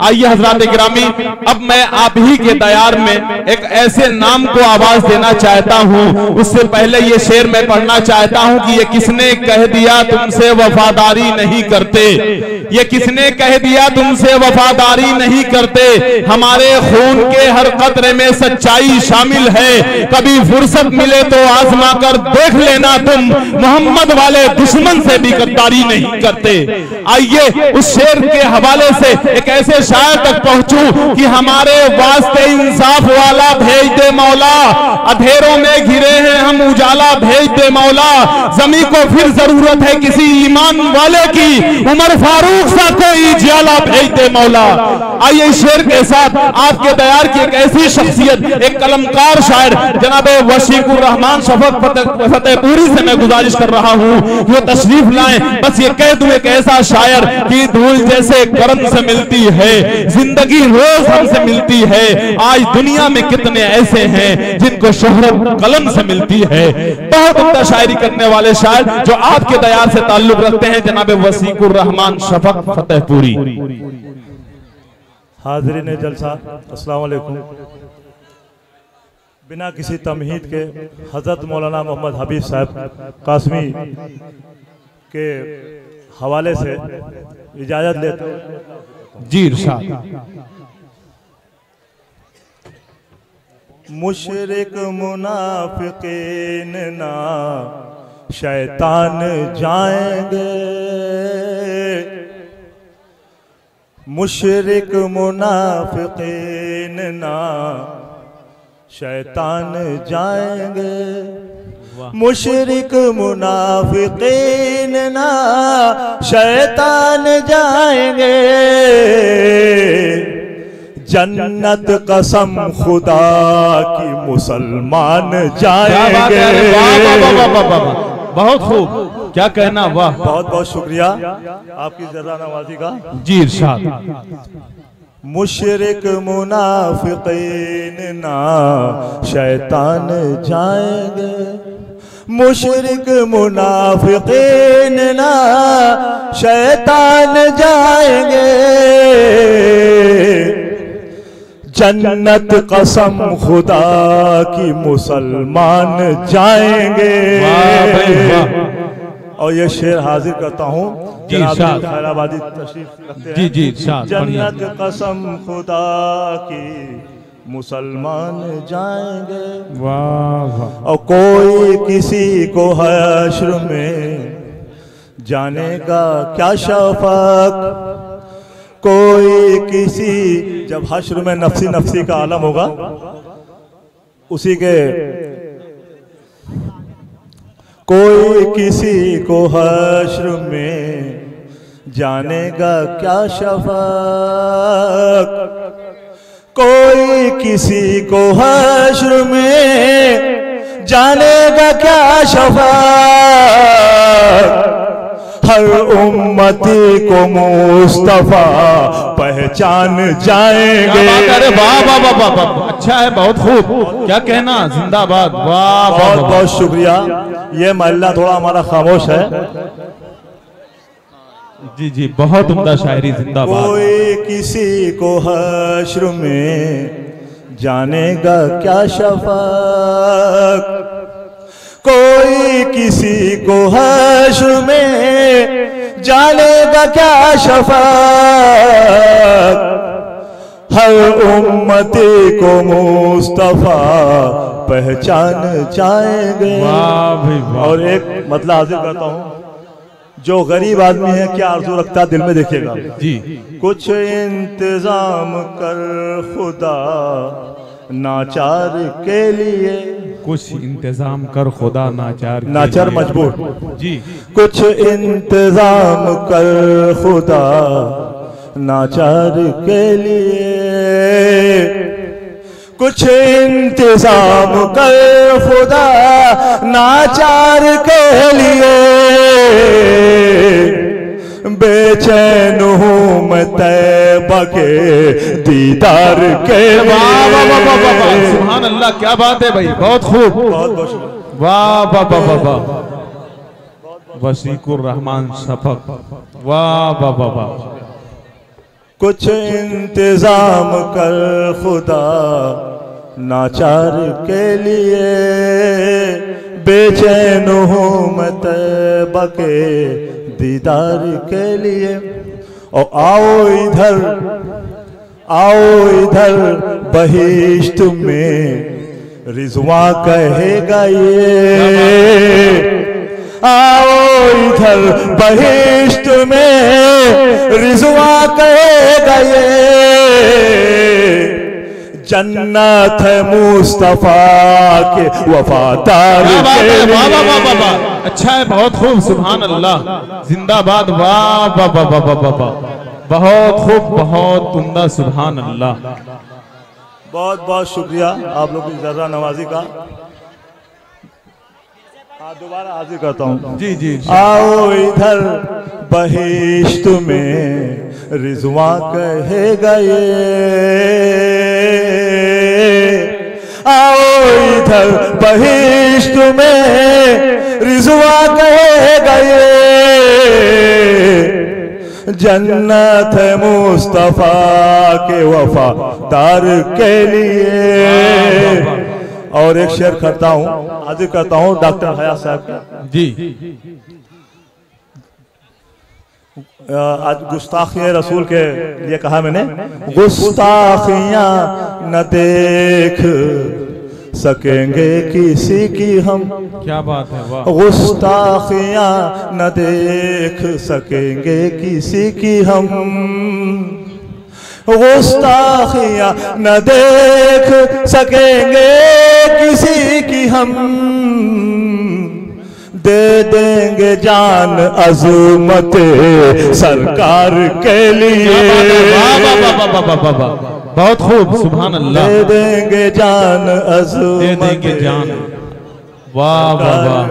आइए हजरात गिरामी, अब मैं आप ही के दयार में एक ऐसे नाम को आवाज देना चाहता हूँ। उससे पहले ये शेर मैं पढ़ना चाहता हूँ कि ये किसने कह दिया तुमसे वफादारी नहीं करते, ये किसने कह दिया तुमसे वफादारी नहीं करते। हमारे खून के हर कतरे में सच्चाई शामिल है, कभी फुर्सत मिले तो आजमा कर देख लेना तुम, मोहम्मद वाले दुश्मन से भी गद्दारी नहीं करते। आइए उस शेर के हवाले से एक ऐसे शायर तक पहुंचूं कि हमारे वास्ते इंसाफ वाला भेज दे मौला, अंधेरों में घिरे हैं हम उजाला भेज दे मौला, जमी को फिर जरूरत है किसी ईमान वाले की, उमर फारूक सा कोई ज्वाला भेज दे मौला। आइए इस शेर के साथ आपके दयार की एक ऐसी शख्सियत, एक कलमकार शायर जनाब वसीकुर रहमान शफक फतेहपुरी से मैं गुजारिश कर रहा हूं वो तशरीफ लाएं। बस ये कह दूं एक ऐसा शायर कि धूल जैसे करम से मिलती है जिंदगी रोज हमसे मिलती है, आज दुनिया में कितने ऐसे हैं जिनको शोहरत कलम से मिलती है। बहुत उम्दा शायरी करने वाले शायर जो आपके दयार से ताल्लुक रखते हैं जनाब वसीकुर रहमान शफक फतेहपुरी। हाज़रीन जलसा, अस्सलाम वालेकुम। बिना किसी तमहीद के हज़रत मौलाना मोहम्मद हबीब साहब कासमी के हवाले से इजाज़त लेते हैं। जी इरशाद। मुशरिक मुनाफिकीन ना शैतान जाएंगे, मुशरिक मुनाफिकीन ना शैतान जाएंगे, मुशरिक मुनाफिकीन ना शैतान जाएंगे, जन्नत कसम खुदा की मुसलमान जाएंगे। बहुत खूब, क्या कहना, वाह। बहुत बहुत शुक्रिया आपकी जरा नवाजी का। जी इरशाद। मुशरिक मुनाफिकीन ना शैतान जाएंगे, मुशरिक मुनाफिकीन ना शैतान जाएंगे, जन्नत कसम खुदा की मुसलमान जाएंगे। वाह भाई वाह। और ये शेर हाजिर करता हूँ खैराबादी तशरीफ रखते हैं। जी जन्नत कसम खुदा की मुसलमान जाएंगे। वाह। और कोई किसी को हश्र में जानेगा क्या शफक, कोई किसी, जब हश्र में नफ्सी नफ्सी का आलम होगा उसी के, कोई किसी को हश्र में जानेगा क्या शफक, कोई किसी को हश्र में जानेगा क्या शफक, हर उम्मती को मुस्तफा पहचान जाएंगे। अरे वाह वाह वाह वाह, अच्छा है, बहुत खूब, क्या कहना, जिंदाबाद। वाह, बहुत बहुत शुक्रिया। ये महल्ला थोड़ा हमारा खामोश है। जी बहुत उम्दा शायरी, जिंदाबाद। कोई किसी को हश्र में जानेगा क्या शफक, कोई किसी को हश्र में जानेगा क्या शफक, हर उम्मती को मुस्तफा पहचान जाएंगे। वाह भाई वाह। और एक मतलब हाजिर करता हूँ, जो गरीब आदमी है क्या आरज़ू रखता है दिल में, देखिएगा जी। कुछ इंतजाम कर खुदा नाचार के लिए, कुछ इंतजाम कर खुदा नाचार मजबूर जी, कुछ इंतजाम कर खुदा नाचार के लिए, कुछ इंतजाम कर खुदा नाचार के लिए, बेचैन हूँ मैं तैबा के दीदार के लिए। सुभान अल्लाह, क्या बात है भाई, बहुत खूब, बहुत बहुत शुक्रिया। वाह वाह वाह वाह वाह। वसीकुर रहमान शफक, वाह वाह वाह वाह। कुछ इंतजाम कर खुदा नाचार के लिए, बेचैन हूँ मैं तैबा के दीदार के लिए। और आओ इधर बहिश्त में रिजवा कहेगा ये, आओ इधर बहिश्त में रिजवा कहेगा ये, जन्नत है मुस्तफा के वफादार के लिए। अच्छा है, बहुत खूब, सुभान अल्लाह, जिंदाबाद, वाह वाह वाह वाह वाह वाह, बहुत खूब, बहुत उम्दा, सुभान अल्लाह। बहुत बहुत शुक्रिया आप लोग की जर्रा नवाजी का। दोबारा हाजिर करता हूँ। जी जी। आओ इधर बहिश्त में रिजवा कहेगा ये, आओ इधर बहिश्त में रिजवा कहेगा ये, जन्नत है मुस्तफा के वफादार के लिए। और एक शेर करता हूँ, हाजिर करता हूँ डॉक्टर हयात साहब जी। आज गुस्ताखियाँ रसूल के लिए कहा मैंने, गुस्ताखियाँ न देख सकेंगे किसी की हम, क्या बात है, वाह। गुस्ताखियाँ न देख सकेंगे किसी की हम, गुस्ताखियाँ न देख सकेंगे किसी की हम, दे देंगे जान अज़मत सरकार के लिए। बहुत खूब, सुभान अल्लाह। दे देंगे जान अज़मत, दे देंगे जान, वाह वाह वाह,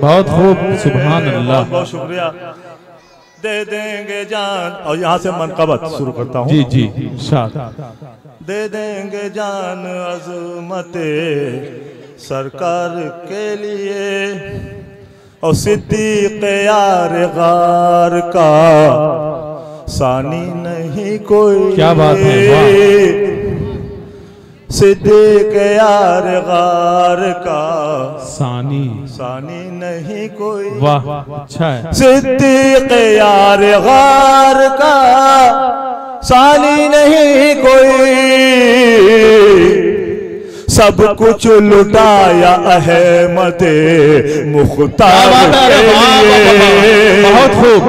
बहुत खूब, सुभान अल्लाह। बहुत शुक्रिया। दे देंगे जान, और यहाँ से मनक़बत शुरू करता हूँ। जी जी, शाद। दे देंगे जान अज़मत सरकार के लिए, और सिद्दीक़ यार गार का सानी नहीं कोई। क्या बात है, वाह। सिद्दीक़ यार गार का सानी नहीं कोई, वाह, अच्छा है। सिद्दीक़ यार गार का सानी नहीं कोई, सब कुछ लुटाया अहमद मुख्तार के लिए। बहुत खूब।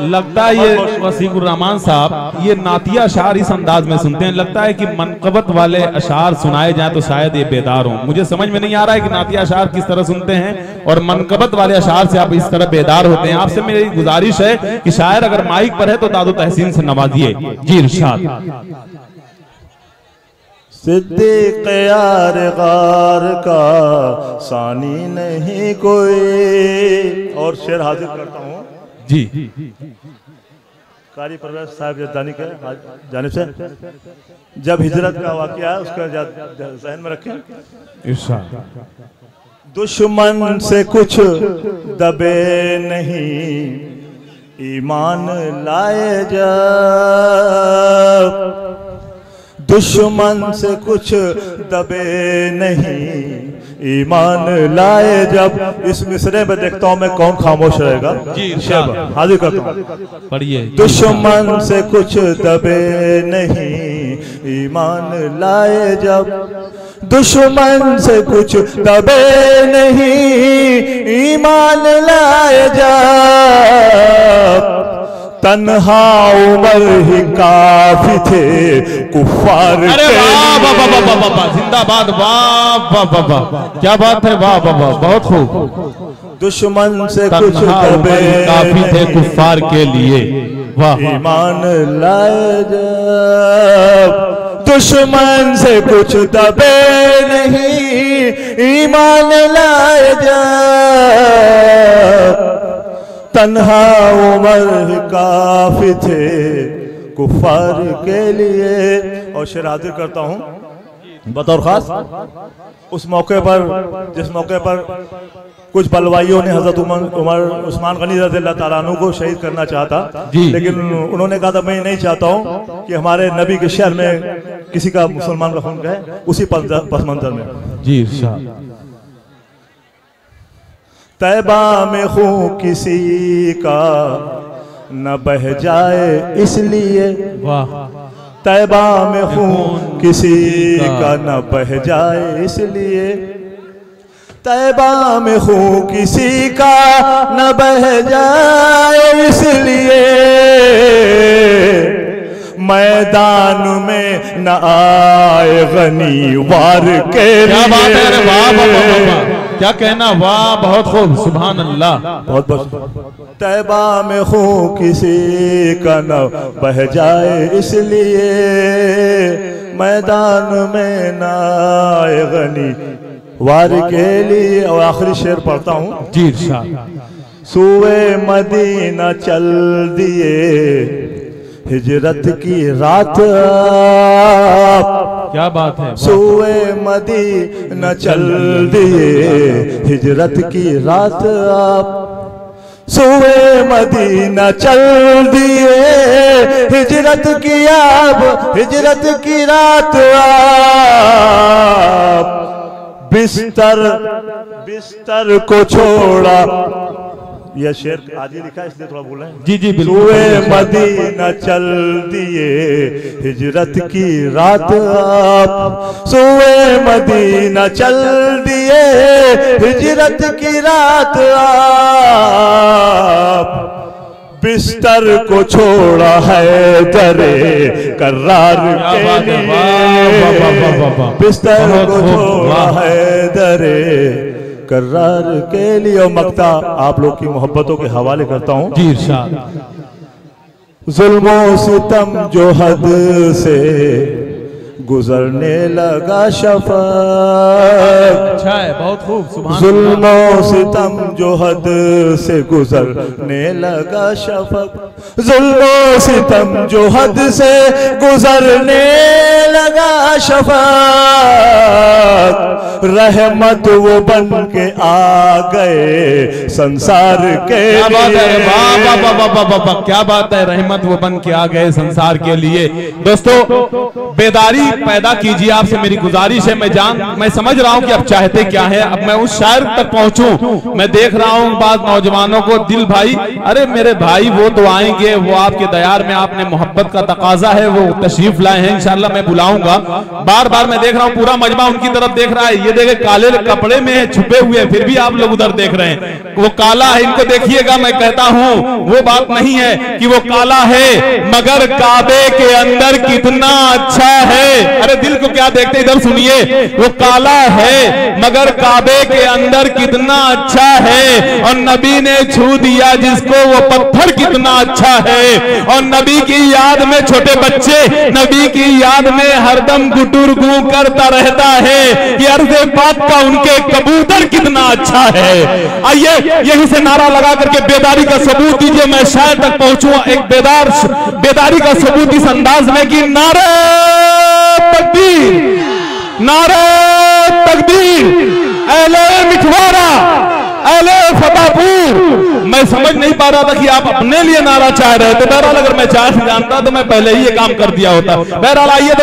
लगता है ये वसीकुर रहमान साहब ये नातिया अशार इस अंदाज में सुनते हैं, लगता है कि मनकबत वाले अशार सुनाए जाएं तो शायद ये बेदार हों। मुझे समझ में नहीं आ रहा है कि नातिया अशार किस तरह सुनते हैं और मनकबत वाले अशार से आप इस तरह बेदार होते हैं। आपसे मेरी गुजारिश है कि शायर अगर माइक पर है तो दादो तहसीन से नवाजिए। जी इरशाद। सिद्दीक़ यार गार का सानी नहीं कोई। और शेर हाजिर करता हूँ जी। कारी परवेज साहब जद्दानी के जानिब से, जब हिजरत का वाक़या है उसका ज़हन में रखें। इरशाद। दुश्मन से कुछ दबे नहीं ईमान लाए जब, दुश्मन से कुछ दबे नहीं ईमान लाए जब। इस मिसरे में देखता हूँ मैं कौन खामोश रहेगा। जी हाजिर करता हूँ, पढ़िए। दुश्मन से कुछ दबे नहीं ईमान लाए जब, दुश्मन से कुछ दबे नहीं ईमान लाए जब, तन्हा उमर ही काफी थे कुफ्फार के लिए। जिंदाबाद, वाह वाह वाह वाह, क्या बात है, वाह वाह वाह, बहुत खूब। दुश्मन से कुछ दबे काफी थे कुफ्फार के लिए, वाह। ईमान लाए जब, दुश्मन से कुछ दबे नहीं ईमान लाए जब, तन्हा उमर काफी थे कुफार के लिए। और शेर हाजिर करता हूँ बतौर खास उस मौके पर जिस मौके पर कुछ बलवाइयों ने हजरत उमर उस्मान गनी रज़ियल्लाहु ताला अन्हु को शहीद करना चाहता, लेकिन उन्होंने कहा था मैं नहीं चाहता हूँ कि हमारे नबी के शहर में किसी का मुसलमान का खून बहे। उसी पस मंजर में जी तैबा में खून किसी का न बह जाए इसलिए, तैबा में खून किसी का न बह जाए इसलिए, तैबा में खून किसी का न बह जाए इसलिए, मैदान में न आए गनी वार के लिए। क्या कहना, वाह बहुत खूब, सुभान अल्लाह, बहुत बहुत। तैबा में खून किसी का न बह जाए इसलिए, मैदान में न आए गनी वार के लिए। और आखिरी शेर पढ़ता हूँ जी। सूए मदीना चल दिए हिजरत की रात, क्या बात है, सूए मदीना चल दिए हिजरत की रात आप, सूए मदीना चल दिए हिजरत की आप, हिजरत की रात आप, बिस्तर बिस्तर को छोड़ा। यह शेर आज ही लिखा है इसलिए थोड़ा बोल रहे हैं। जी जी बिल्कुल। सूए मदीना चल दिए हिजरत की रात आप, सूए मदीना चल दिए हिजरत की रात आप, बिस्तर को छोड़ा है दरे करार के लिए, बिस्तर को छोड़ा है दरे करार के लिए। और मक्ता आप लोग की मोहब्बतों के हवाले करता हूँ जी इरशाद। जुल्मों सितम जो हद से गुजरने लगा शफक, अच्छा है, बहुत खूब, सुभान। जुल्मों सितम जो हद से गुजरने लगा शफक, जुल्मों सितम जो हद से गुजरने लगा शफक, रहमत वो बन के आ गए संसार के लिए। क्या बात है, रहमत वो बन के आ गए संसार के लिए। दोस्तों बेदारी पैदा कीजिए, आपसे मेरी गुजारिश है। मैं समझ रहा हूं कि आप चाहते क्या है, अब मैं उस शायर तक पहुंचूं। मैं देख रहा हूं बाद नौजवानों को, दिल भाई, अरे मेरे भाई वो तो आएंगे, वो आपके दयार में आपने मोहब्बत का तकाजा है, वो तशरीफ लाए हैं, इंशाल्लाह मैं बुलाऊंगा। बार बार मैं देख रहा हूं पूरा मजमा उनकी तरफ देख रहा है। ये देखे काले कपड़े में है, छुपे हुए, फिर भी आप लोग उधर देख रहे हैं। वो काला है, इनको देखिएगा। मैं कहता हूं वो बात नहीं है कि वो काला है, मगर काबे के अंदर कितना अच्छा है। अरे दिल को क्या देखते, इधर सुनिए। वो काला है मगर काबे के अंदर कितना अच्छा है, और नबी ने छू दिया जिसको वो पत्थर कितना अच्छा है। और नबी की याद में छोटे बच्चे, नबी की याद में हरदम गुटुर गूं करता रहता है कि अर्ज़े पाक का उनके कबूतर कितना अच्छा है। आइए यहीं से नारा लगा करके बेदारी का सबूत दीजिए, मैं शायद तक पहुंचूं। एक बेदारी का सबूत इस अंदाज में कि नारे तकबीर, नारे तकबीर, अहले मिठवारा, अहले फतेहपुर। मैं समझ नहीं पा रहा था कि आप अपने लिए नारा चाह रहे थे। बहरहाल अगर मैं चाह जानता तो मैं पहले ही ये काम कर दिया होता। बहरहाल आइए।